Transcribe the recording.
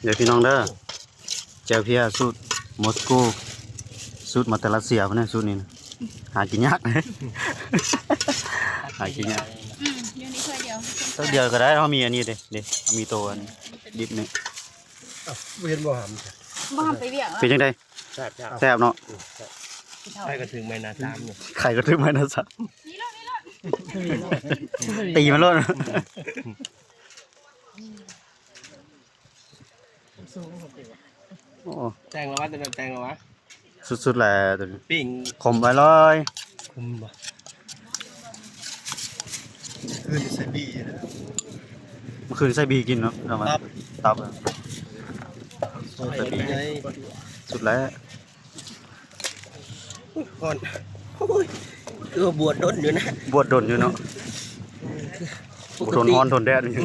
เดี๋ยวพี่น้องเด้อเจ้าเพียสูตรมอสโกสูตรมาแต่รัสเซียพวกนี้สูตรนี้นะหากินยากนะหากินยาก อยู่นี่ถ้วยเดียว ตัวเดียวก็ได้เขามีอันนี้เด็มีตัวอันดิบนี่ เห็นบ่ห บ้านไปเวียง เป็นยังไง ำแซ่บจ้า แซ่บเนาะ ใครก็ถึงไม่นาตามอยู่ ไข่ก็ถึงมานะสัก นี่รอดนี่รอด ตีมันโลดโอ้ แตงแล้ววะแตงแล้ววะ สุดๆแหละตัวนี้ ปิ้ง ขมไปเลย คุมบ่คืนใส่บีนะ เมื่อคืนใส่บีกินเนาะเอามาตับอะ ใส่บีไง สุดแล้ว ก่อนคือบวชด้นอยู่นะ บวชดนอยู่เนาะบวชทนฮ้อนทนแดดอยู่